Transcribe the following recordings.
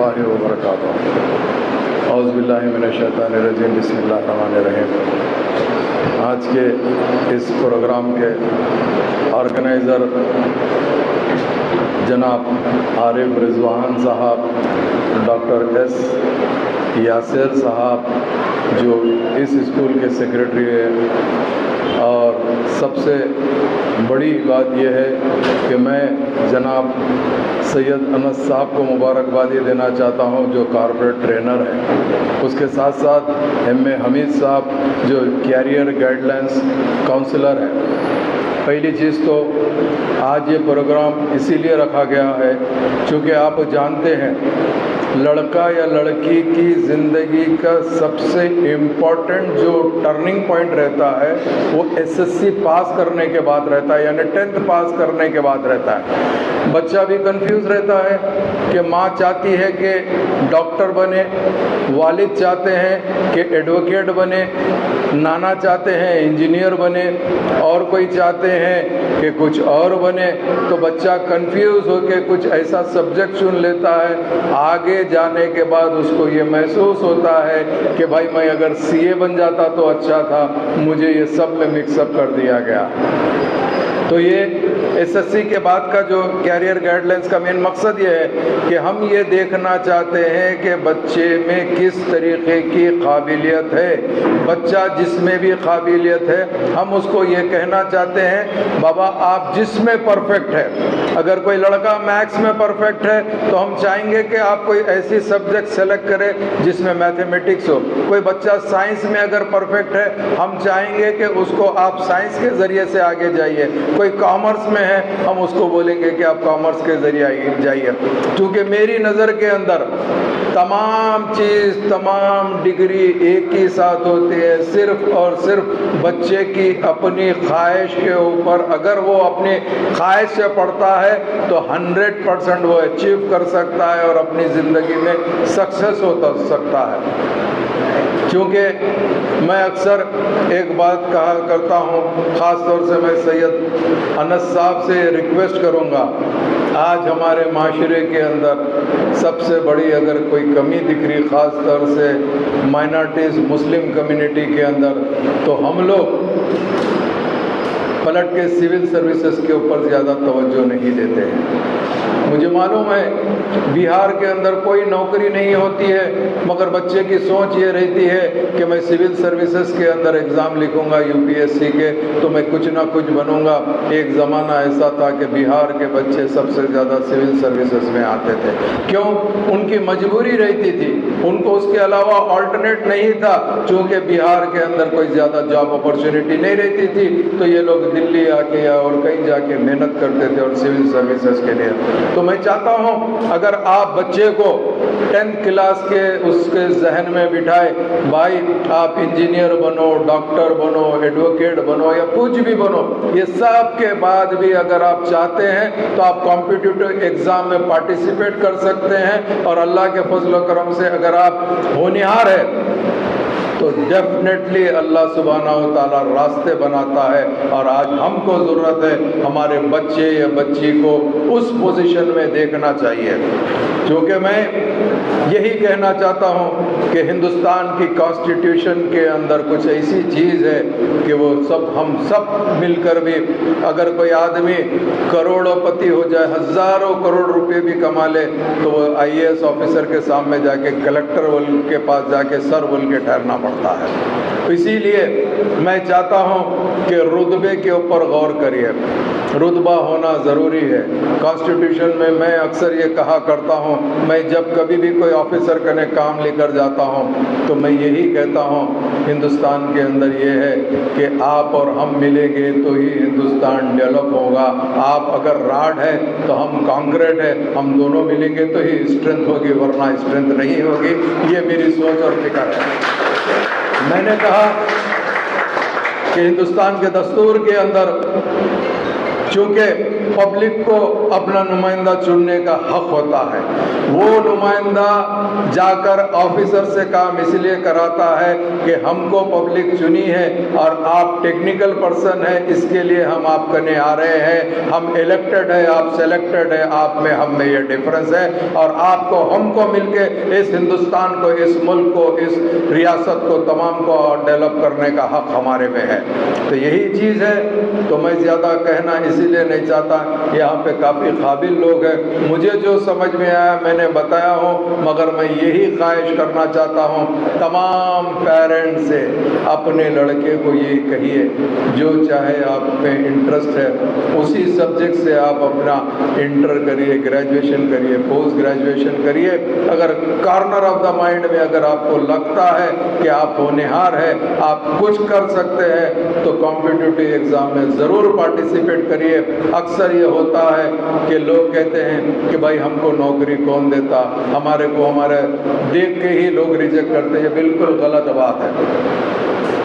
اللہ وبرکاتہ۔ اعوذ باللہ من الشیطان الرجیم، بسم اللہ الرحمن الرحیم۔ آج کے اس پروگرام کے آرگنائزر جناب عارف رضوان صاحب، ڈاکٹر ایس یاسر صاحب جو اس اسکول کے سیکرٹری ہیں، اور سب سے بڑی بات یہ ہے کہ میں جناب سید انس صاحب کو مبارکبادی دینا چاہتا ہوں جو کارپوریٹ ٹرینر ہیں، اس کے ساتھ ساتھ ایم اے حمید صاحب جو کیریئر گائیڈ لائنس کاؤنسلر ہیں۔ پہلی چیز تو آج یہ پروگرام اسی لیے رکھا گیا ہے چونکہ آپ جانتے ہیں لڑکا یا لڑکی کی زندگی کا سب سے امپورٹنٹ جو ٹرننگ پوائنٹ رہتا ہے وہ ایس ایس سی پاس کرنے کے بعد رہتا ہے، یعنی 10th پاس کرنے کے بعد رہتا ہے۔ بچہ بھی کنفیوز رہتا ہے کہ ماں چاہتی ہے کہ ڈاکٹر بنے، والد چاہتے ہیں کہ ایڈوکیٹ بنے، نانا چاہتے ہیں انجینئر بنے، اور کوئی چاہتے ہیں کہ کچھ اور بنے، تو بچہ کنفیوز ہو کے کچھ ایسا سبجیکٹ چن لیتا ہے۔ آگے جانے کے بعد اس کو یہ محسوس ہوتا ہے کہ بھائی میں اگر سی اے بن جاتا تو اچھا تھا، مجھے یہ سب میں مکس اپ کر دیا گیا۔ تو یہ ایس ایس سی کے بعد کا جو کیریئر گائیڈ لائنس کا مین مقصد یہ ہے کہ ہم یہ دیکھنا چاہتے ہیں کہ بچے میں کس طریقے کی قابلیت ہے، بچہ جس میں بھی قابلیت ہے ہم اس کو یہ کہنا چاہتے ہیں بابا آپ جس میں پرفیکٹ ہے، اگر کوئی لڑکا میتھس میں پرفیکٹ ہے تو ہم چاہیں گے کہ آپ کوئی ایسی سبجیکٹ سلیکٹ کرے جس میں میتھمیٹکس ہو۔ کوئی بچہ سائنس میں اگر پرفیکٹ ہے ہم چاہیں گے کہ اس کو آپ سائنس کے ذریعے سے آگے جائیے۔ کوئی کامرس میں ہے ہم اس کو بولیں گے کہ آپ کامرس کے ذریعے جائیے، کیونکہ میری نظر کے اندر تمام چیز، تمام ڈگری ایک ہی ساتھ ہوتی ہے، صرف اور صرف بچے کی اپنی خواہش کے اوپر اگر وہ اپنی خواہش سے پڑھتا ہے تو 100% وہ اچیو کر سکتا ہے اور اپنی زندگی میں سکسیس ہو سکتا ہے۔ کیونکہ میں اکثر ایک بات کہا کرتا ہوں، خاص طور سے میں سید انس صاحب سے ریکویسٹ کروں گا، آج ہمارے معاشرے کے اندر سب سے بڑی اگر کوئی کمی دکھ رہی خاص طور سے مائنارٹیز مسلم کمیونٹی کے اندر، تو ہم لوگ پلٹ کے سول سروسز کے اوپر زیادہ توجہ نہیں دیتے ہیں۔ مجھے معلوم ہے بہار کے اندر کوئی نوکری نہیں ہوتی ہے، مگر بچے کی سوچ یہ رہتی ہے کہ میں سول سروسز کے اندر ایگزام لکھوں گا یو پی ایس سی کے تو میں کچھ نہ کچھ بنوں گا۔ ایک زمانہ ایسا تھا کہ بہار کے بچے سب سے زیادہ سول سروسز میں آتے تھے، کیوں؟ ان کی مجبوری رہتی تھی، ان کو اس کے علاوہ آلٹرنیٹ نہیں تھا، چونکہ بہار کے اندر کوئی زیادہ جاب اپرچونٹی نہیں رہتی تھی تو یہ لوگ دلی آ کے یا اور کہیں جا کے محنت کرتے تھے اور سول سروسز کے لیے۔ تو میں چاہتا ہوں اگر آپ بچے کو 10th کلاس کے اس کے ذہن میں بٹھائے بھائی آپ انجینئر بنو، ڈاکٹر بنو، ایڈوکیٹ بنو یا کچھ بھی بنو، یہ سب کے بعد بھی اگر آپ چاہتے ہیں تو آپ کمپٹیٹیو ایگزام میں پارٹیسپیٹ کر سکتے ہیں، اور اللہ کے فضل و کرم سے اگر آپ ہونہار ہیں تو ڈیفینیٹلی اللہ سبحانہ و تعالیٰ راستے بناتا ہے۔ اور آج ہم کو ضرورت ہے ہمارے بچے یا بچی کو اس پوزیشن میں دیکھنا چاہیے، کیونکہ میں یہی کہنا چاہتا ہوں کہ ہندوستان کی کانسٹیٹیوشن کے اندر کچھ ایسی چیز ہے کہ وہ ہم سب مل کر بھی اگر کوئی آدمی کروڑوں پتی ہو جائے، ہزاروں کروڑ روپے بھی کما لے، تو وہ آئی اے ایس آفیسر کے سامنے جا کے کلکٹر کے پاس جا کے سر بول کے ٹھہرنا پڑتا ہے۔ اسی لیے میں چاہتا ہوں کہ رتبے کے اوپر غور کریے، رتبہ ہونا ضروری ہے۔ کانسٹیٹیوشن میں اکثر یہ کہا کرتا ہوں، میں جب کبھی بھی کوئی آفیسر کا کام لے کر جاتا ہوں تو میں یہی کہتا ہوں ہندوستان کے اندر یہ ہے کہ آپ اور ہم ملیں گے تو ہی ہندوستان ڈیولپ ہوگا۔ آپ اگر راڈ ہے تو ہم کانکریٹ ہے، ہم دونوں ملیں گے تو ہی اسٹرینتھ ہوگی، ورنہ اسٹرینتھ نہیں ہوگی۔ یہ میری سوچ اور فکر ہے۔ میں نے کہا کہ ہندوستان کے دستور کے اندر چونکہ پبلک کو اپنا نمائندہ چننے کا حق ہوتا ہے. وہ نمائندہ جا کر آفیسر سے کام اس لیے کراتا ہے کہ ہم کو پبلک چنی ہے اور آپ ٹیکنیکل پرسن ہیں, اس کے لیے ہم آپ کرنے آ رہے ہیں, ہم الیکٹڈ ہے, آپ سلیکٹڈ ہے, آپ میں ہم میں یہ ڈفرنس ہے, اور آپ کو ہم کو مل کے اس ہندوستان کو, اس ملک کو, اس ریاست کو تمام کو ڈیولپ کرنے کا حق ہمارے میں ہے. تو یہی چیز ہے. تو میں زیادہ کہنا اسی لیے نہیں چاہتا, یہاں پہ کافی قابل لوگ ہیں, مجھے جو سمجھ میں آیا میں نے بتایا ہوں, مگر میں یہی خواہش کرنا چاہتا ہوں تمام پیرنٹ سے, اپنے لڑکے کو یہ کہیے جو چاہے آپ میں انٹرسٹ ہے اسی سبجیکٹ سے آپ اپنا انٹر کریے, گریجویشن کریے, پوسٹ گریجویشن کریے. اگر کارنر آف دا مائنڈ میں اگر آپ کو لگتا ہے کہ آپ ہونہار ہے, آپ کچھ کر سکتے ہیں, تو کمپٹیٹیو ایگزام میں ضرور پارٹیسپیٹ کریے. اکثر یہ ہوتا ہے کہ لوگ کہتے ہیں کہ بھائی ہم کو نوکری کون دیتا, ہمارے کو ہمارے دیکھ کے ہی لوگ ریجیکٹ کرتے ہیں. یہ بالکل غلط بات ہے.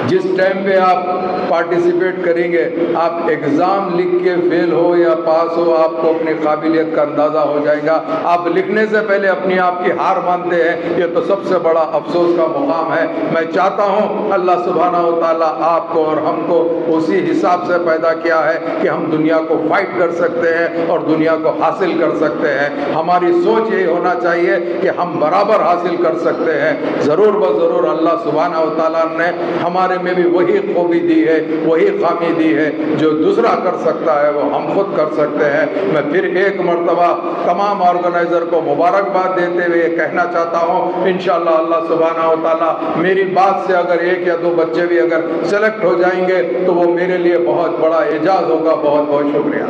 جس ٹائم پہ آپ پارٹیسپیٹ کریں گے, آپ ایگزام لکھ کے فیل ہو یا پاس ہو, آپ کو اپنی قابلیت کا اندازہ ہو جائے گا. آپ لکھنے سے پہلے اپنی آپ کی ہار مانتے ہیں, یہ تو سب سے بڑا افسوس کا مقام ہے. میں چاہتا ہوں اللہ سبحانہ و تعالیٰ آپ کو اور ہم کو اسی حساب سے پیدا کیا ہے کہ ہم دنیا کو فائٹ کر سکتے ہیں اور دنیا کو حاصل کر سکتے ہیں. ہماری سوچ یہی ہونا چاہیے کہ ہم برابر حاصل کر سکتے ہیں. ضرور بضرور اللہ سبحانہ و تعالیٰ نے ہمارے میں بھی وہی خوبی دی ہے, وہی خامی دی ہے, جو دوسرا کر سکتا ہے وہ ہم خود کر سکتے ہیں. میں پھر ایک مرتبہ تمام آرگنائزر کو مبارکباد دیتے ہوئے یہ کہنا چاہتا ہوں, انشاءاللہ اللہ سبحانہ و تعالیٰ میری بات سے اگر ایک یا دو بچے بھی اگر سلیکٹ ہو جائیں گے تو وہ میرے لیے بہت بڑا اعزاز ہوگا. بہت بہت شکریہ.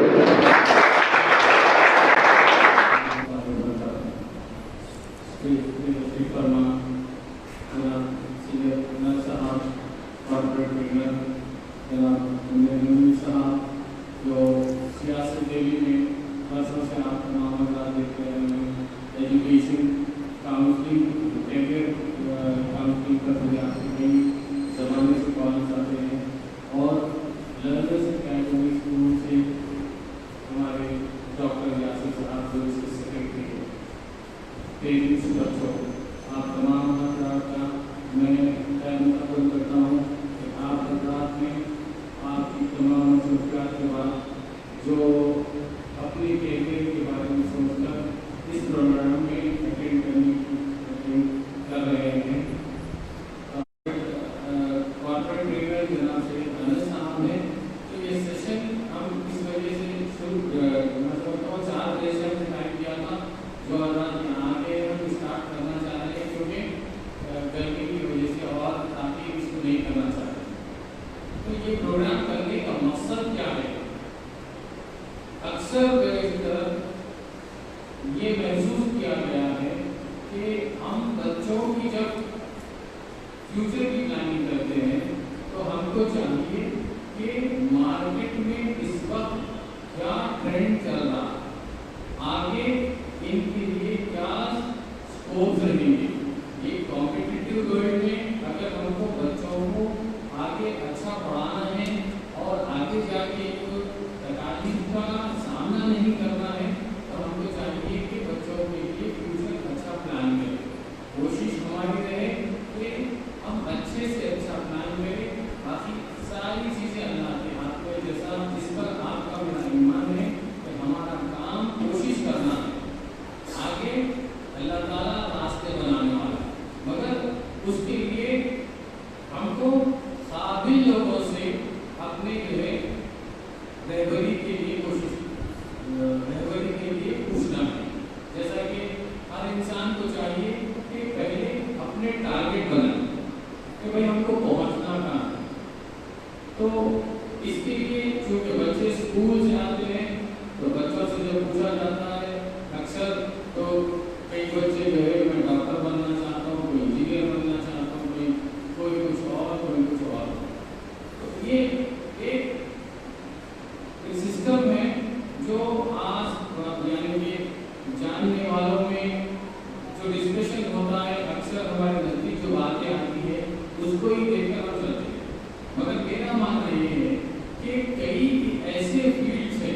مگر میرا ماننا یہ ہے کہ کئی ایسے فیلڈس ہیں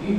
3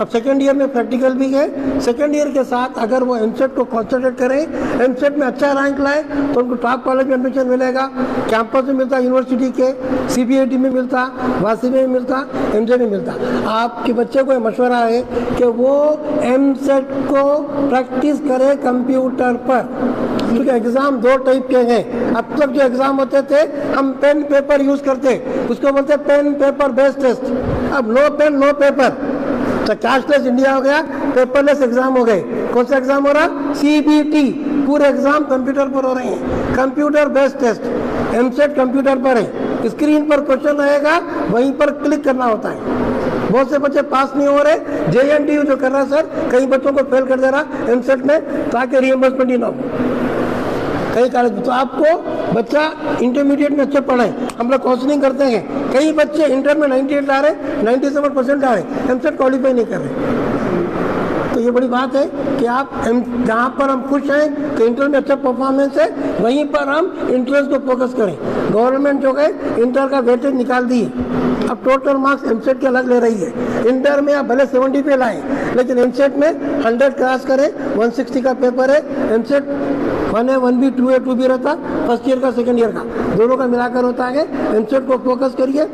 اب سیکنڈ ایئر میں پریکٹیکل بھی ہے. سیکنڈ ایئر کے ساتھ اگر وہ ایم سیٹ کو کانسنٹریٹ کریں, ایم سیٹ میں اچھا رینک لائے تو ان کو ٹاپ کالج میں ایڈمیشن ملے گا. کیمپس میں ملتا, یونیورسٹی کے سی بی آئی ٹی میں ملتا, واسی میں ملتا, ایم جے میں ملتا. آپ کے بچے کو یہ مشورہ ہے کہ وہ ایم سیٹ کو پریکٹس کرے کمپیوٹر پر, کیونکہ ایگزام دو ٹائپ کے ہیں. اب تک جو ایگزام ہوتے تھے ہم پین پیپر یوز کرتے, اس کو بولتے پین پیپر بیس ٹیسٹ. اب نو پین نو پیپر, تو کیش لیس انڈیا ہو گیا, پیپر لیس ایگزام ہو گئے. کون سا ایگزام ہو رہا؟ C B T. پورے ایگزام کمپیوٹر پر ہو رہے ہیں, computer base test. EAMCET computer پر ہے, اسکرین پر کوشچن رہے گا, وہیں پر کلک کرنا ہوتا ہے. بہت سے بچے پاس نہیں ہو رہے, جے این ٹی یو جو کر رہا سر کئی بچوں کو فیل کر دے رہا ایم سیٹ میں تاکہ ریمبرسمنٹ ہی نہ ہو کئی کالج. تو آپ کو بچہ انٹرمیڈیٹ میں اچھے پڑھیں, ہم لوگ کاؤنسلنگ کرتے ہیں. کئی بچے انٹر میں 98 لا رہے, 97% آ رہے, ایم سیٹ کوالیفائی نہیں کر رہے. تو یہ بڑی بات ہے کہ آپ جہاں پر ہم خوش ہیں کہ انٹر میں اچھا پرفارمنس ہے, وہیں پر ہم انٹرنس کو فوکس کریں. گورنمنٹ جو ہے انٹر کا ویٹیج نکال دی ہے, اب ٹوٹل مارکس ایم سیٹ کے الگ لے رہی ہے. انٹر میں آپ بھلے 70 پہ لائیں, لیکن ایم سیٹ میں 100 کراس کریں. 160 کا پیپر ہے, M set 1A 1B 2A 2B رہتا, فرسٹ ایئر کا سیکنڈ ایئر کا دونوں کا ملا کر ہوتا ہے. ایم سیٹ کو فوکس کریے,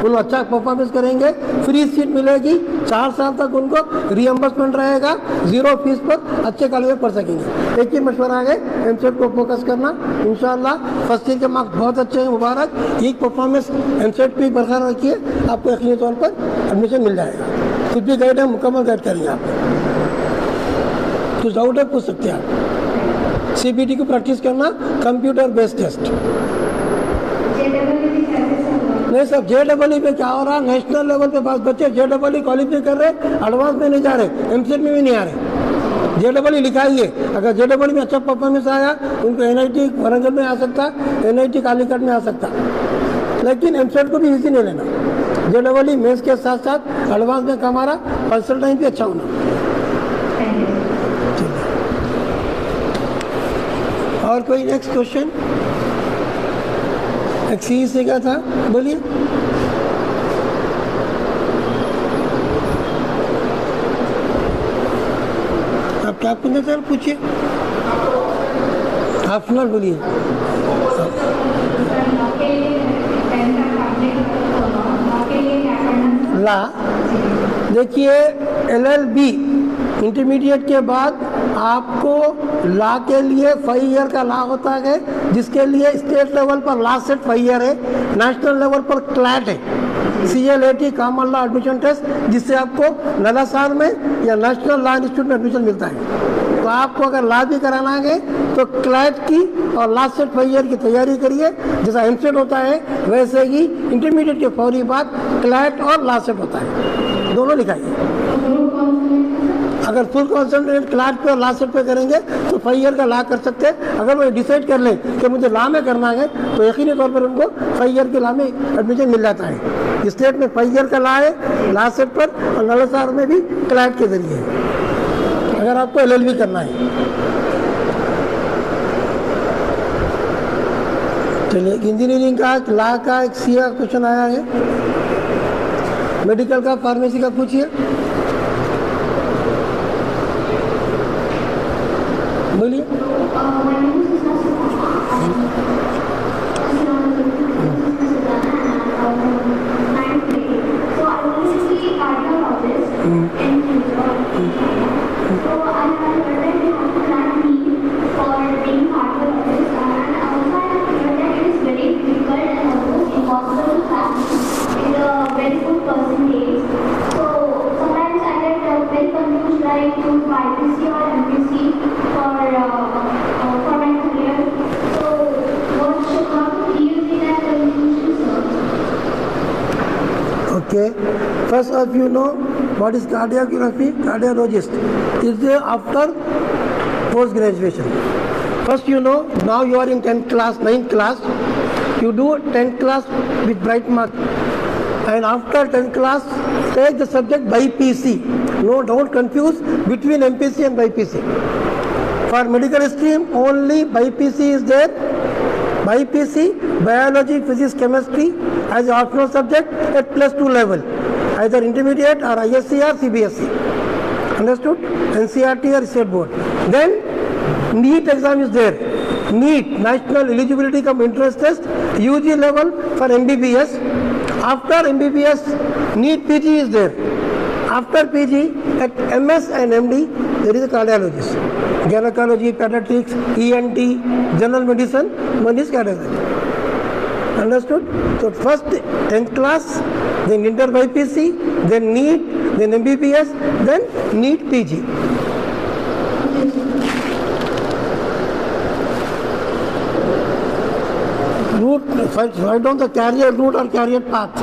ان اچھا پرفارمنس کریں گے, فری سیٹ ملے گی. 4 سال تک ان کو ری ایمبرسمنٹ رہے گا, 0 فیس پر اچھے کالج میں پڑھ سکیں گے. ایک ہی مشورہ ہے ایم سیٹ کو فوکس کرنا. انشاءاللہ فرسٹ ایئر کے مارکس بہت اچھے ہیں, مبارک. ایک پرفارمنس ایم سیٹ پہ برقرار رکھیے, آپ کو یقینی طور پر ایڈمیشن مل جائے گا. کچھ بھی گائڈ ہے مکمل گائڈ کریں گے آپ کو. کچھ ڈاؤٹ ہے پوچھ سکتے ہیں آپ. سی بی ٹی کو پریکٹس کرنا, کمپیوٹر بیس ٹیسٹ. نہیں سر, جے ڈبل ای پہ کیا ہو رہا, نیشنل لیول پہ بعض بچے جے ڈبل ای کوالیفائی کر رہے, ایڈوانس میں نہیں جا رہے, ایم سیٹ میں بھی نہیں آ رہے. جے ڈبل ای لکھا ہی ہے, اگر جے ڈبل ای میں اچھا پرفارمنس آیا ان کو این آئی ٹی ورنگل میں آ سکتا, این آئی ٹی کالی کٹ میں آ سکتا. لیکن ایم سیٹ کو بھی ایزی نہیں لینا. جے ڈبل ای مینس کے ساتھ ساتھ ایڈوانس میں ہمارا پرسنل ٹائم بھی اچھا ہونا. اور کوئی نیکسٹ کوشچن؟ ایک سی سے کیا تھا, بولیے. آپ کیا پوچھنا سر, پوچھیے. آفٹرنون بولیے. لا دیکھیے, ایل ایل بی انٹرمیڈیٹ کے بعد آپ کو لا کے لیے 5 ایئر کا لا ہوتا ہے, جس کے لیے اسٹیٹ لیول پر لاسٹ سیٹ 5 ایئر ہے, نیشنل لیول پر کلیٹ ہے, CLAT common law admission test, جس سے آپ کو نلاسار میں یا نیشنل لا انسٹیٹیوٹ میں ایڈمیشن ملتا ہے. تو آپ کو اگر لا بھی کرانا ہے تو کلیٹ کی اور لاسٹ سیٹ 5 ایئر کی تیاری کریے. جیسا ایم سیٹ ہوتا ہے ویسے ہی انٹرمیڈیٹ کے فوری بعد کلیٹ اور لاسٹ سیٹ ہوتا ہے, دونوں لکھائیے. اگر فل کانسنٹریٹ کلاس پہ اور لاسٹ سیٹ پہ کریں گے تو 5 ایئر کا لا کر سکتے ہیں. اگر وہ ڈیسائیڈ کر لیں کہ مجھے لا میں کرنا ہے تو یقینی طور پر ان کو 5 ایئر کے لا میں ایڈمیشن مل جاتا ہے. اسٹیٹ میں 5 ایئر کا لا ہے لاسٹ سیٹ پر, اور نلاسار میں بھی کلیٹ کے ذریعے اگر آپ کو ایل ایل بی کرنا ہے. چلیے, انجینئرنگ کا لا کا ایک سی کا کوشچن آیا ہے, میڈیکل کا فارمیسی کا پوچھیے. بولیے. Okay. First of you know what is cardiography? Cardiologist is after post graduation. First you know, now you are in 10th class, 9th class, you do 10th class with bright mark, and after 10th class take the subject by PC. No, don't confuse between MPC and BPC. For medical stream only BPC is there. BPC, biology, physics, chemistry as optional subject at +2 level, either intermediate or ISC or CBSE. Understood? NCERT or state board. Then NEET exam is there. NEET, National Eligibility Cum Entrance Test, UG level for MBBS. After MBBS, NEET PG is there. After PG, at MS and MD, there is a cardiologist. Gynecology, pediatrics, ENT, general medicine, one is cardiology. Understood? So first 10th class, then inter BPC, then NEET, then MBBS, then NEET PG. Route, write down the career route or career path.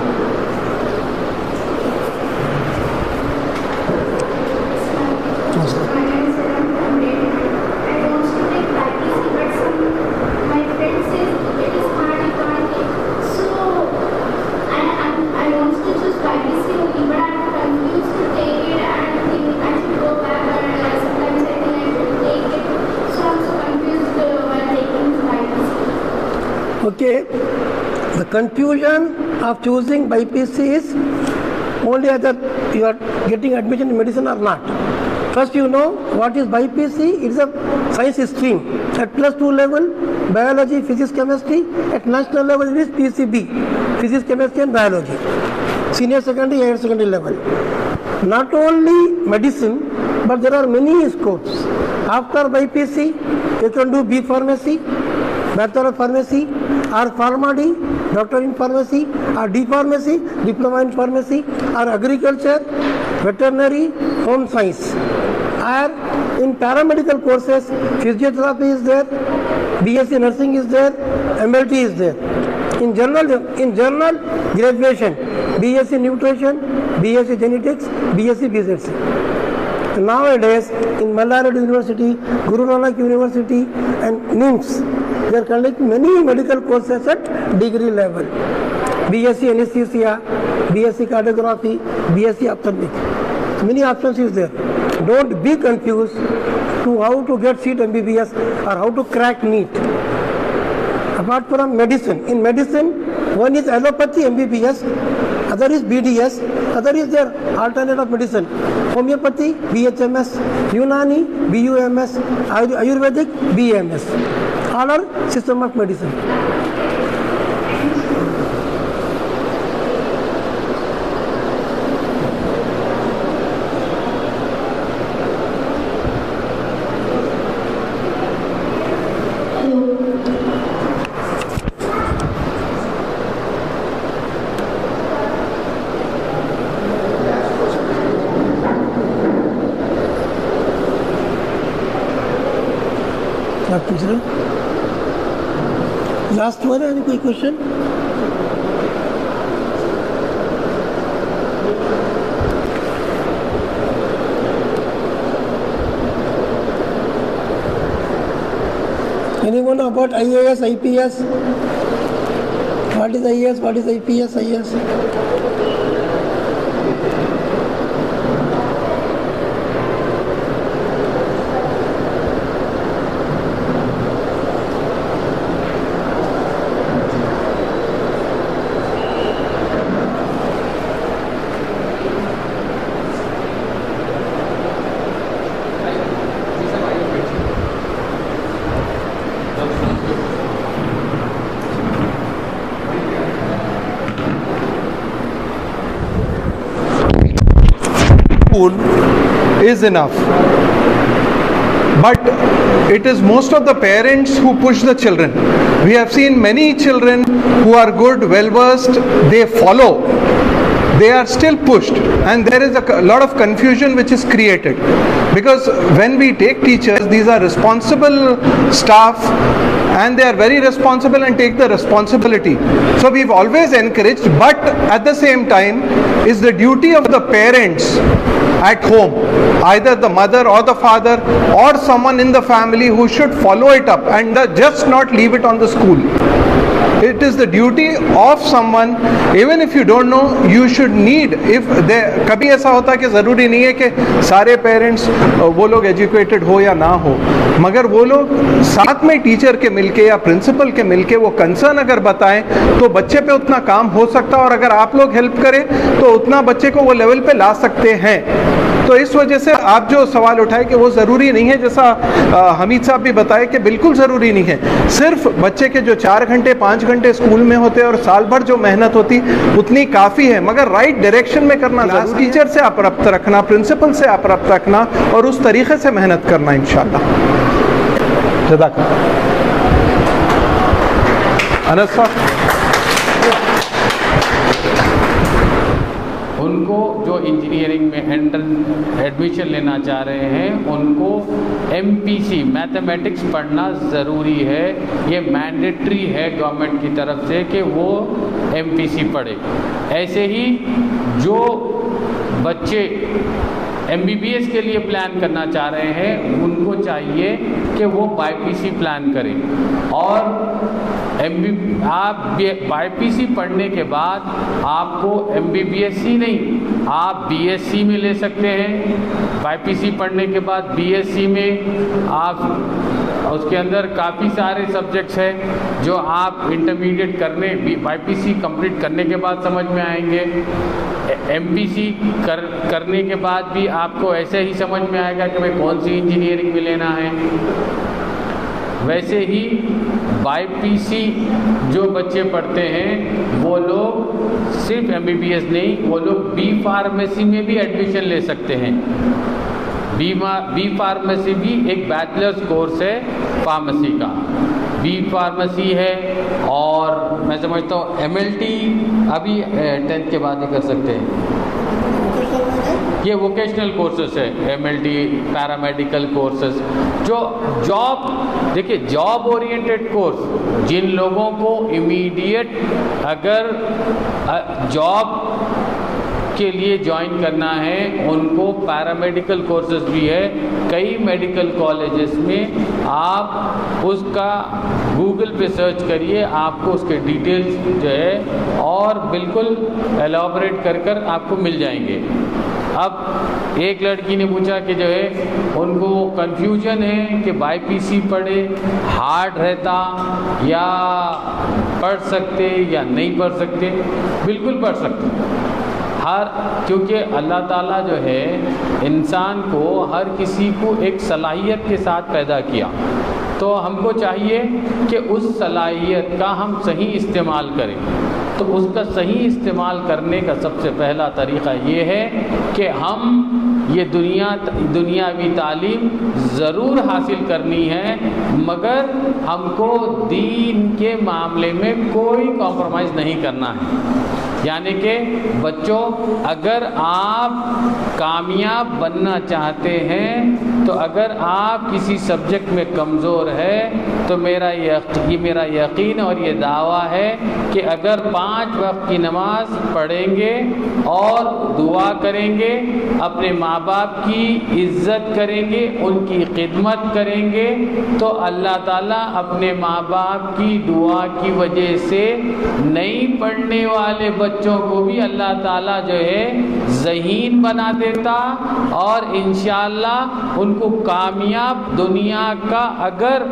Okay, the confusion of choosing BPC is only whether you are getting admission in medicine or not. First you know what is BPC. It is a science stream. At +2 level, biology, physics, chemistry. At national level, it is PCB, physics, chemistry and biology. Senior secondary, higher secondary level. Not only medicine, but there are many scopes. After BPC, you can do B Pharmacy, Bachelor of Pharmacy, or Pharma D, Doctor in Pharmacy, or D Pharmacy, Diploma in Pharmacy, or Agriculture, Veterinary, Home Science. Or in paramedical courses, Physiotherapy is there, BSc Nursing is there, MLT is there. In general graduation, BSc Nutrition, BSc Genetics, BSc BZC. Nowadays, in Malad University, Guru Nanak University, and NIMS, they are conducting many medical courses at degree level. BSc Anesthesia, BSc Cardiography, BSc Ophthalmic. Many options is there. Don't be confused to how to get seat MBBS or how to crack NEET. Apart from medicine, in medicine, one is allopathy MBBS, other is BDS, other is their alternate of medicine. Homeopathy, BHMS, Unani, BUMS, Ayurvedic, BMS. All are system of medicine. Last one, any quick question? Anyone know about IAS, IPS? What is IAS? What is IPS? IAS? Is enough, but it is most of the parents who push the children. We have seen many children who are good, well versed, they follow, they are still pushed, and there is a lot of confusion which is created, because when we take teachers, these are responsible staff and they are very responsible and take the responsibility. So we've always encouraged, but at the same time is the duty of the parents at home, either the mother or the father or someone in the family who should follow it up and just not leave it on the school. it is the duty of someone, even if you don't know, you should need, if کبھی ایسا ہوتا ہے کہ ضروری نہیں ہے کہ سارے پیرنٹس وہ لوگ ایجوکیٹڈ ہو یا نہ ہو، مگر وہ لوگ ساتھ میں ٹیچر کے مل کے یا پرنسپل کے مل کے وہ کنسرن اگر بتائیں تو بچے پہ اتنا کام ہو سکتا ہے، اور اگر آپ لوگ ہیلپ کریں تو اتنا بچے کو وہ لیول پہ لا سکتے ہیں. تو اس وجہ سے آپ جو سوال اٹھائے کہ وہ ضروری نہیں ہے، جیسا حمید صاحب بھی بتائے کہ بالکل ضروری نہیں ہے. صرف بچے کے جو 4 گھنٹے 5 گھنٹے اسکول میں ہوتے اور سال بھر جو محنت ہوتی اتنی کافی ہے، مگر رائٹ ڈائریکشن میں کرنا ضروری. ٹیچر سے آپ ربط رکھنا، پرنسپل سے آپ ربط رکھنا اور اس طریقے سے محنت کرنا انشاءاللہ. جزاک انس صاحب. ان کو جو انجینئرنگ میں ایڈمیشن لینا چاہ رہے ہیں ان کو MPC میتھمیٹکس پڑھنا ضروری ہے. یہ مینڈیٹری ہے گورنمنٹ کی طرف سے کہ وہ MPC پڑھے. ایسے ہی جو بچے MBBS کے لیے پلان کرنا چاہ رہے ہیں ان کو چاہیے کہ وہ BIPC پلان کریں. اور آپ BIPC پڑھنے کے بعد آپ کو MBBS ہی نہیں، آپ BSc میں لے سکتے ہیں. BIPC پڑھنے کے بعد BSc میں آپ اس کے اندر کافی سارے سبجیکٹس ہیں جو آپ انٹرمیڈیٹ کرنے BIPC کمپلیٹ کرنے کے بعد سمجھ میں آئیں گے. MPC کرنے کے بعد بھی آپ کو ایسے ہی سمجھ میں آئے گا کہ میں کون سی انجینئرنگ میں لینا ہے. ویسے ہی BIPC جو بچے پڑھتے ہیں وہ لوگ صرف MBBS نہیں، وہ لوگ B فارمیسی میں بھی ایڈمیشن لے سکتے ہیں. B فارمیسی بھی ایک بیچلرز کورس ہے فارمیسی کا. B فارمیسی ہے اور میں سمجھتا ہوں MLT ابھی 10th کے بعد ہی کر سکتے ہیں. یہ ووکیشنل کورسز ہے، MLT پیرامیڈیکل کورسز. جو جاب دیکھیے جاب اورینٹیڈ کورس جن لوگوں کو امیڈیٹ اگر جاب کے لیے جوائن کرنا ہے ان کو پیرامیڈیکل کورسز بھی ہے. کئی میڈیکل کالجز میں آپ اس کا گوگل پہ سرچ کریے، آپ کو اس کے ڈیٹیلز جو ہے اور بالکل ایلابریٹ کر آپ کو مل جائیں گے. اب ایک لڑکی نے پوچھا کہ جو ہے ان کو کنفیوژن ہے کہ BIPC پڑھے ہارڈ رہتا یا پڑھ سکتے یا نہیں پڑھ سکتے. بالکل پڑھ سکتے، کیونکہ اللہ تعالیٰ جو ہے انسان کو ہر کسی کو ایک صلاحیت کے ساتھ پیدا کیا، تو ہم کو چاہیے کہ اس صلاحیت کا ہم صحیح استعمال کریں. تو اس کا صحیح استعمال کرنے کا سب سے پہلا طریقہ یہ ہے کہ ہم یہ دنیاوی تعلیم ضرور حاصل کرنی ہے، مگر ہم کو دین کے معاملے میں کوئی کمپرومائز نہیں کرنا ہے. یعنی کہ بچوں اگر آپ کامیاب بننا چاہتے ہیں تو اگر آپ کسی سبجیکٹ میں کمزور ہے تو میرا یقین اور یہ دعویٰ ہے کہ اگر 5 وقت کی نماز پڑھیں گے اور دعا کریں گے، اپنے ماں باپ کی عزت کریں گے، ان کی خدمت کریں گے، تو اللہ تعالیٰ اپنے ماں باپ کی دعا کی وجہ سے نہیں پڑھنے والے بچوں کو بھی اللہ تعالیٰ جو ہے ذہین بنا دیتا اور انشاءاللہ ان کو کامیاب دنیا کا اگر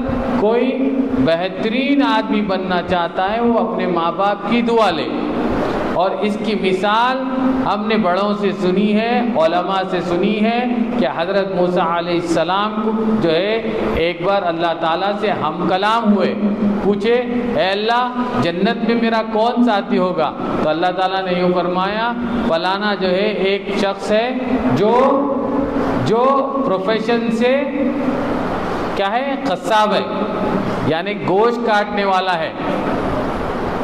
کوئی بہترین آدمی بننا چاہتا ہے وہ اپنے ماں باپ کی دعا لے. اور اس کی مثال ہم نے بڑوں سے سنی ہے، علماء سے سنی ہے کہ حضرت موسیٰ علیہ السلام کو جو ہے ایک بار اللہ تعالیٰ سے ہم کلام ہوئے، پوچھے اے اللہ جنت میں میرا کون ساتھی ہوگا؟ تو اللہ تعالیٰ نے یوں فرمایا فلانا جو ہے ایک شخص ہے جو پروفیشن سے کیا ہے قصاب ہے، یعنی گوشت کاٹنے والا ہے.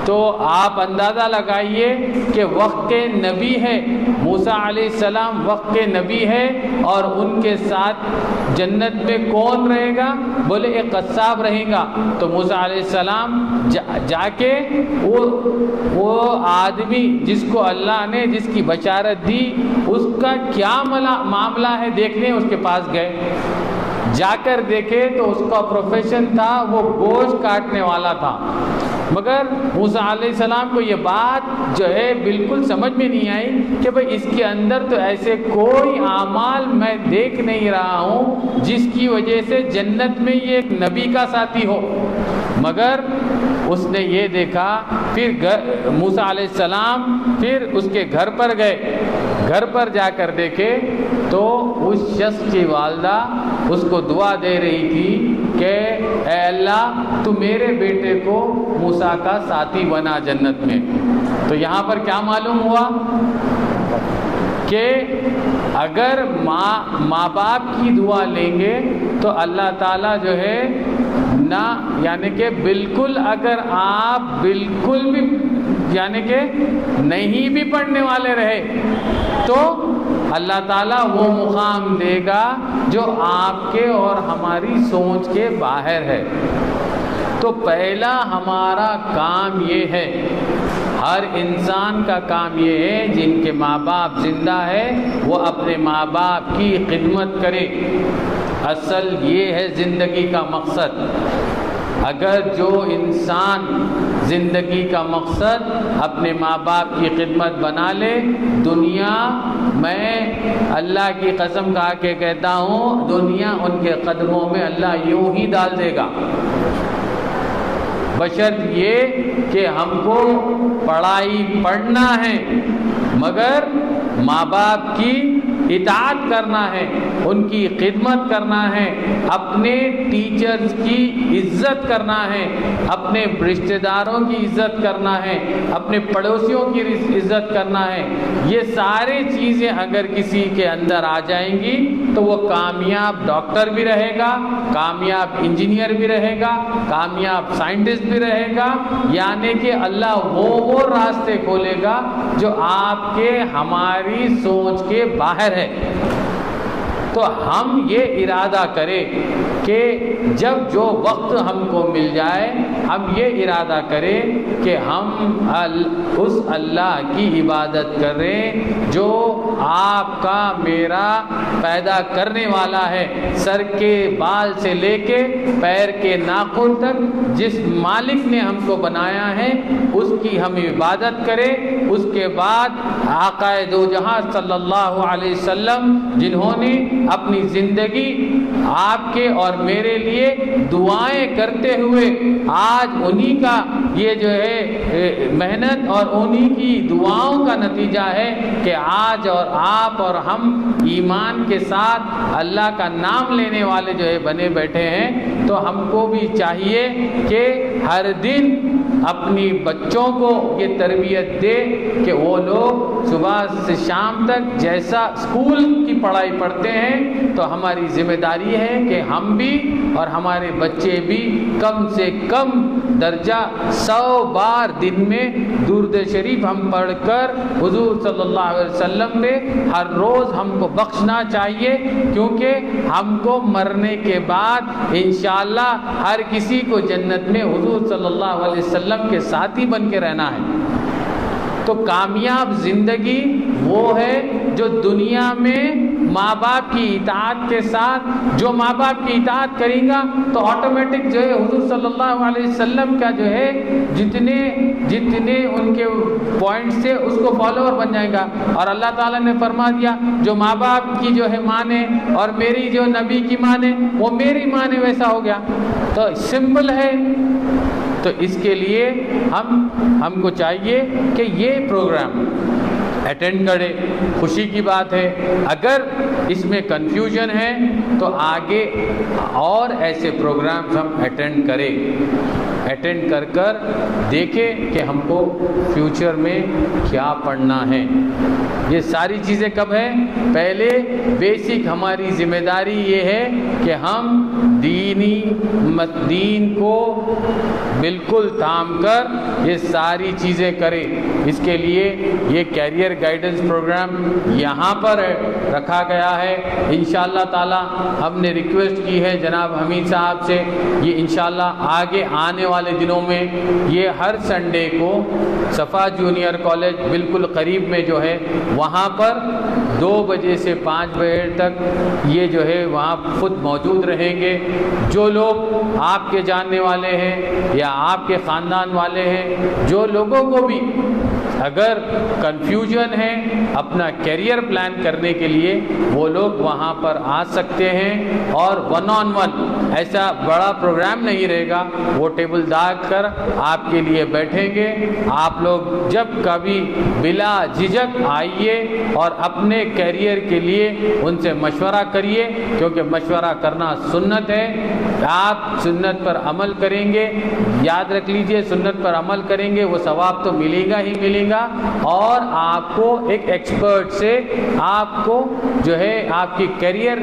تو آپ اندازہ لگائیے کہ وقت کے نبی ہے، موسیٰ علیہ السلام وقت کے نبی ہے اور ان کے ساتھ جنت میں کون رہے گا؟ بولے ایک قصاب رہے گا. تو موسیٰ علیہ السلام جا کے وہ آدمی جس کو اللہ نے جس کی بشارت دی اس کا کیا معاملہ ہے دیکھنے اس کے پاس گئے. جا کر دیکھے تو اس کا پروفیشن تھا وہ گوشت کاٹنے والا تھا. مگر موسیٰ علیہ السلام کو یہ بات جو ہے بالکل سمجھ میں نہیں آئی کہ بھئی اس کے اندر تو ایسے کوئی اعمال میں دیکھ نہیں رہا ہوں جس کی وجہ سے جنت میں یہ ایک نبی کا ساتھی ہو. مگر اس نے یہ دیکھا، پھر موسیٰ علیہ السلام پھر اس کے گھر پر گئے. گھر پر جا کر دیکھے تو اس شخص کی والدہ اس کو دعا دے رہی تھی کہ اے اللہ تو میرے بیٹے کو موسیٰ کا ساتھی بنا جنت میں. تو یہاں پر کیا معلوم ہوا کہ اگر ماں باپ کی دعا لیں گے تو اللہ تعالیٰ جو ہے نہ، یعنی کہ بالکل اگر آپ بالکل بھی یعنی کہ نہیں بھی پڑھنے والے رہے تو اللہ تعالیٰ وہ مقام دے گا جو آپ کے اور ہماری سوچ کے باہر ہے. تو پہلا ہمارا کام یہ ہے، ہر انسان کا کام یہ ہے جن کے ماں باپ زندہ ہے وہ اپنے ماں باپ کی خدمت کرے. اصل یہ ہے زندگی کا مقصد. اگر جو انسان زندگی کا مقصد اپنے ماں باپ کی خدمت بنا لے، دنیا، میں اللہ کی قسم کھا کے کہتا ہوں، دنیا ان کے قدموں میں اللہ یوں ہی ڈال دے گا، بشرط یہ کہ ہم کو پڑھنا ہے مگر ماں باپ کی اطاعت کرنا ہے، ان کی خدمت کرنا ہے، اپنے ٹیچرز کی عزت کرنا ہے، اپنے رشتہ داروں کی عزت کرنا ہے، اپنے پڑوسیوں کی عزت کرنا ہے. یہ سارے چیزیں اگر کسی کے اندر آ جائیں گی تو وہ کامیاب ڈاکٹر بھی رہے گا، کامیاب انجینئر بھی رہے گا، کامیاب سائنٹسٹ بھی رہے گا. یعنی کہ اللہ وہ راستے کھولے گا جو آپ کے ہماری سوچ کے باہر ہے. تو ہم یہ ارادہ کریں کہ جب جو وقت ہم کو مل جائے ہم یہ ارادہ کریں کہ ہم اس اللہ کی عبادت کریں جو آپ کا میرا پیدا کرنے والا ہے، سر کے بال سے لے کے پیر کے ناخن تک جس مالک نے ہم کو بنایا ہے اس کی ہم عبادت کریں. اس کے بعد آقا دو جہاں صلی اللہ علیہ وسلم جنہوں نے اپنی زندگی آپ کے اور میرے لیے دعائیں کرتے ہوئے آج انہی کا یہ جو ہے محنت اور انہی کی دعاؤں کا نتیجہ ہے کہ آج اور آپ اور ہم ایمان کے ساتھ اللہ کا نام لینے والے جو ہے بنے بیٹھے ہیں. تو ہم کو بھی چاہیے کہ ہر دن اپنی بچوں کو یہ تربیت دے کہ وہ لوگ صبح سے شام تک جیسا اسکول کی پڑھائی پڑھتے ہیں تو ہماری ذمہ داری ہے کہ ہم بھی اور ہمارے بچے بھی کم سے کم درجہ 100 بار دن میں درود شریف ہم پڑھ کر حضور صلی اللہ علیہ وسلم پہ ہر روز ہم کو بخشنا چاہیے، کیونکہ ہم کو مرنے کے بعد انشاءاللہ ہر کسی کو جنت میں حضور صلی اللہ علیہ وسلم کے ساتھی بن کے رہنا ہے. تو کامیاب زندگی وہ ہے جو دنیا میں ماں باپ کی اطاعت کے ساتھ، جو ماں باپ کی اطاعت کرے گا تو آٹومیٹک جو ہے حضور صلی اللہ علیہ وسلم کا جو ہے جتنے ان کے پوائنٹس تھے اس کو فالوور بن جائے گا. اور اللہ تعالیٰ نے فرما دیا جو ماں باپ کی جو ہے مانے اور میری جو نبی کی مانے وہ میری مانے ویسا ہو گیا. تو سمپل ہے. تو اس کے لیے ہم کو چاہیے کہ یہ پروگرام اٹینڈ کرے. خوشی کی بات ہے. اگر اس میں کنفیوژن ہے تو آگے اور ایسے پروگرامز ہم اٹینڈ کر دیکھیں کہ ہم کو فیوچر میں کیا پڑھنا ہے. یہ ساری چیزیں کب ہے؟ پہلے بیسک ہماری ذمہ داری یہ ہے کہ ہم دین کو بالکل تھام کر یہ ساری چیزیں کریں. اس کے لیے یہ کیریئر گائیڈنس پروگرام یہاں پر رکھا گیا ہے. انشاءاللہ تعالی ہم نے ریکویسٹ کی ہے جناب حمید صاحب سے، یہ انشاءاللہ آگے آنے والے دنوں میں یہ ہر سنڈے کو صفا جونیئر کالج بالکل قریب میں جو ہے وہاں پر 2 بجے سے 5 بجے تک یہ جو ہے وہاں خود موجود رہیں گے. جو لوگ آپ کے جاننے والے ہیں یا آپ کے خاندان والے ہیں, جو لوگوں کو بھی اگر کنفیوژن ہے اپنا کیریئر پلان کرنے کے لیے, وہ لوگ وہاں پر آ سکتے ہیں. اور 1-on-1 ایسا بڑا پروگرام نہیں رہے گا, وہ ٹیبل داغ کر آپ کے لیے بیٹھیں گے. آپ لوگ جب کبھی بلا جھجک آئیے اور اپنے کیریئر کے لیے ان سے مشورہ کریے, کیونکہ مشورہ کرنا سنت ہے. آپ سنت پر عمل کریں گے, یاد رکھ لیجئے سنت پر عمل کریں گے, وہ ثواب تو ملے گا ہی ملے گا, اور آپ کو ایک ایکسپرٹ سے آپ کو جو ہے آپ کی کیریئر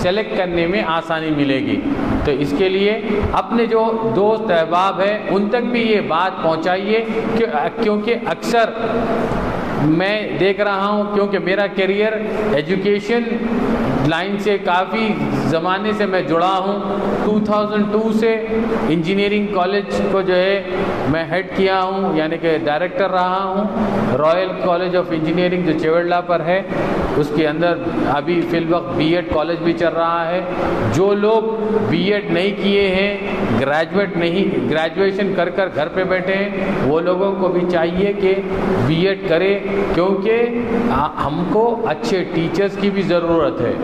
سلیکٹ کرنے میں آسانی ملے گی. تو اس کے لیے اپنے جو دوست احباب ہیں ان تک بھی یہ بات پہنچائیے, کیونکہ اکثر میں دیکھ رہا ہوں, کیونکہ میرا کیریئر ایجوکیشن لائن سے کافی زمانے سے میں جڑا ہوں. 2002 سے انجینئرنگ کالج کو جو ہے میں ہیڈ کیا ہوں, یعنی کہ ڈائریکٹر رہا ہوں. رائل کالج آف انجینئرنگ جو چیوڑلہ پر ہے, اس کے اندر ابھی فی الوقت بی ایڈ کالج بھی چل رہا ہے. جو لوگ بی ایڈ نہیں کیے ہیں, گریجویشن کر گھر پہ بیٹھے ہیں, وہ لوگوں کو بھی چاہیے کہ بی ایڈ کرے, کیونکہ ہم کو اچھے ٹیچرز کی بھی ضرورت ہے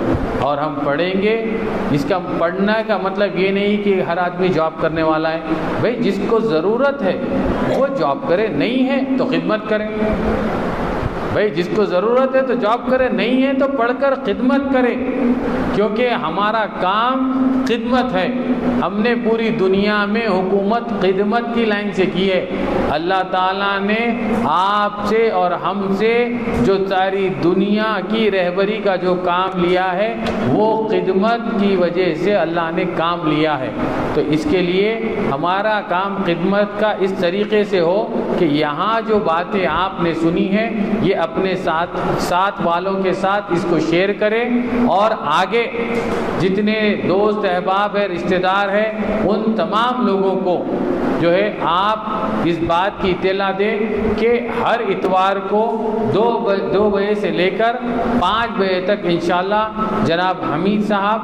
اور ہم پڑھیں گے. اس کا پڑھنے کا مطلب یہ نہیں کہ ہر آدمی جاب کرنے والا ہے. بھئی جس کو ضرورت ہے وہ جاب کرے, نہیں ہے تو خدمت کرے. بھئی جس کو ضرورت ہے تو جاب کرے, نہیں ہے تو پڑھ کر خدمت کرے, کیونکہ ہمارا کام خدمت ہے. ہم نے پوری دنیا میں حکومت خدمت کی لائن سے کی ہے. اللہ تعالیٰ نے آپ سے اور ہم سے جو ساری دنیا کی رہبری کا جو کام لیا ہے, وہ خدمت کی وجہ سے اللہ نے کام لیا ہے. تو اس کے لیے ہمارا کام خدمت کا اس طریقے سے ہو کہ یہاں جو باتیں آپ نے سنی ہیں یہ اپنے ساتھ والوں کے ساتھ اس کو شیئر کریں, اور آگے جتنے دوست احباب ہیں, رشتہ دار ہیں, ان تمام لوگوں کو جو ہے آپ اس بات کی اطلاع دیں کہ ہر اتوار کو 2 بجے سے لے کر 5 بجے تک انشاءاللہ جناب حمید صاحب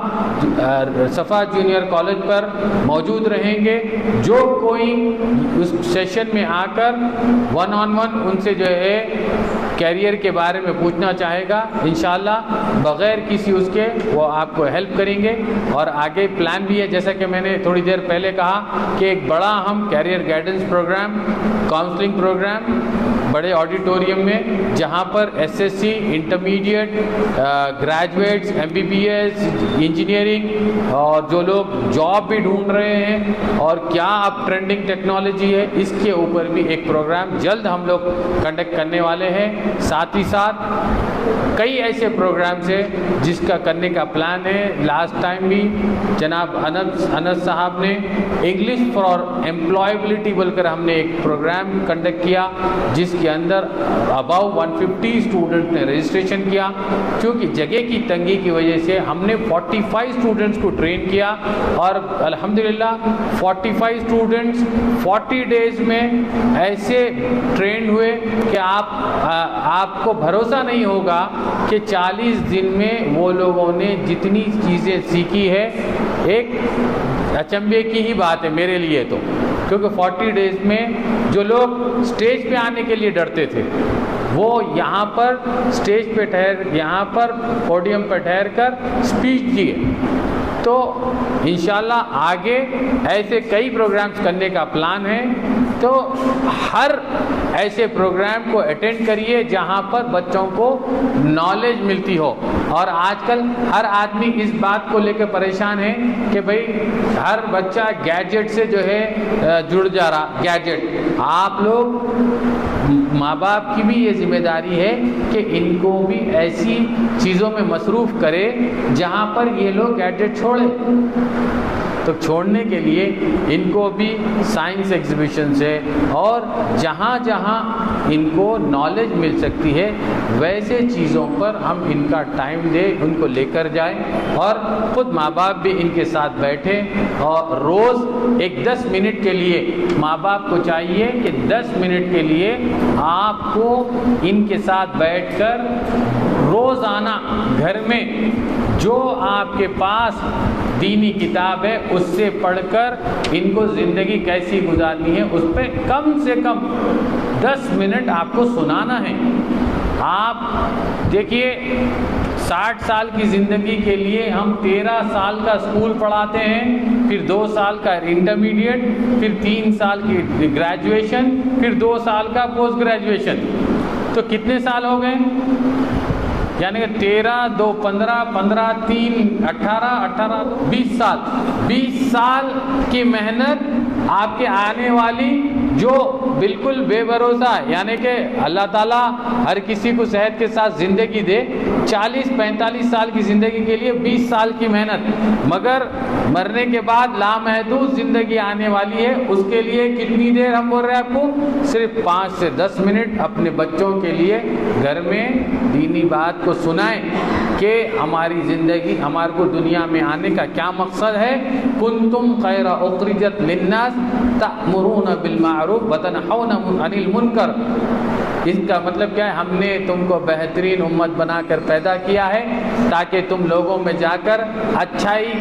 صفا جونیئر کالج پر موجود رہیں گے. جو کوئی اس سیشن میں آ کر 1-on-1 ان سے جو ہے کیریئر کے بارے میں پوچھنا چاہے گا, انشاءاللہ بغیر کسی اس کے وہ آپ کو ہیلپ کریں گے. اور آگے پلان بھی ہے, جیسا کہ میں نے تھوڑی دیر پہلے کہا کہ ایک بڑا ہم career guidance programme, counselling programme بڑے آڈیٹوریم میں, جہاں پر SSC, intermediate, graduates, MBBS, engineering, اور جو لوگ جاب بھی ڈھونڈ رہے ہیں اور کیا اب ٹرینڈنگ ٹیکنالوجی ہے, اس کے اوپر بھی ایک پروگرام جلد ہم لوگ کنڈکٹ کرنے والے ہیں. ساتھ ہی ساتھ کئی ایسے پروگرامز ہیں جس کا کرنے کا پلان ہے. لاسٹ ٹائم بھی جناب انس صاحب نے انگلش فار امپلائبلٹی بول کر ہم نے ایک پروگرام کنڈکٹ کیا, جس کے اندر اباؤ 150 اسٹوڈنٹ نے رجسٹریشن کیا. کیونکہ جگہ کی تنگی کی وجہ سے ہم نے 45 اسٹوڈنٹس کو ٹرین کیا, اور الحمدللہ 45 اسٹوڈنٹس 40 ڈیز میں ایسے ٹرین ہوئے کہ آپ کو بھروسہ نہیں ہوگا کہ 40 دن میں وہ لوگوں نے جتنی چیزیں سیکھی ہے, ایک اچنبے کی ہی بات ہے میرے لیے تو, کیونکہ 40 ڈیز میں جو لوگ اسٹیج پہ آنے کے لیے ڈرتے تھے, وہ یہاں پر اسٹیج پہ یہاں پر پوڈیم پہ ٹھہر کر اسپیچ دیے. تو انشاءاللہ آگے ایسے کئی پروگرامز کرنے کا پلان ہے. تو ہر ایسے پروگرام کو اٹینڈ کریے جہاں پر بچوں کو نالج ملتی ہو. اور آج کل ہر آدمی اس بات کو لے کے پریشان ہے کہ بھئی ہر بچہ گیجٹ سے جو ہے جڑ جا رہا. گیجٹ, آپ لوگ ماں باپ کی بھی یہ ذمہ داری ہے کہ ان کو بھی ایسی چیزوں میں مصروف کرے جہاں پر یہ لوگ گیجٹ چھوڑیں. تو چھوڑنے کے لیے ان کو بھی سائنس ایگزیبیشن سے اور جہاں جہاں ان کو نالج مل سکتی ہے ویسے چیزوں پر ہم ان کا ٹائم دیں, ان کو لے کر جائیں, اور خود ماں باپ بھی ان کے ساتھ بیٹھیں. اور روز ایک 10 منٹ کے لیے ماں باپ کو چاہیے کہ 10 منٹ کے لیے آپ کو ان کے ساتھ بیٹھ کر روزانہ گھر میں جو آپ کے پاس دینی کتاب ہے اس سے پڑھ کر ان کو زندگی کیسی گزارنی ہے اس پہ کم سے کم 10 منٹ آپ کو سنانا ہے. آپ دیکھیے 60 سال کی زندگی کے لیے ہم 13 سال کا اسکول پڑھاتے ہیں، پھر 2 سال کا انٹرمیڈیٹ، پھر 3 سال کی گریجویشن، پھر 2 سال کا پوسٹ گریجویشن. تو کتنے سال ہو گئے؟ یعنی کہ 13 2 15 15 3 18 18 20 سال. 20 سال کی محنت آپ کے آنے والی جو بالکل بے بھروسہ ہے، یعنی کہ اللہ تعالیٰ ہر کسی کو صحت کے ساتھ زندگی دے، 40-45 سال کی زندگی کے لیے 20 سال کی محنت، مگر مرنے کے بعد لامحدود زندگی آنے والی ہے. اس کے لیے کتنی دیر ہم بول رہے ہیں آپ کو؟ صرف 5 سے 10 منٹ اپنے بچوں کے لیے گھر میں دینی بات کو سنائیں کہ ہماری زندگی، ہمارے کو دنیا میں آنے کا کیا مقصد ہے. کنتم خیر اخرجت للناس تأمرون بالمعروف وتنہون عن المنکر. اس کا مطلب کیا ہے؟ ہم نے تم کو بہترین امت بنا کر پیدا کیا ہے تاکہ تم لوگوں میں جا کر اچھائی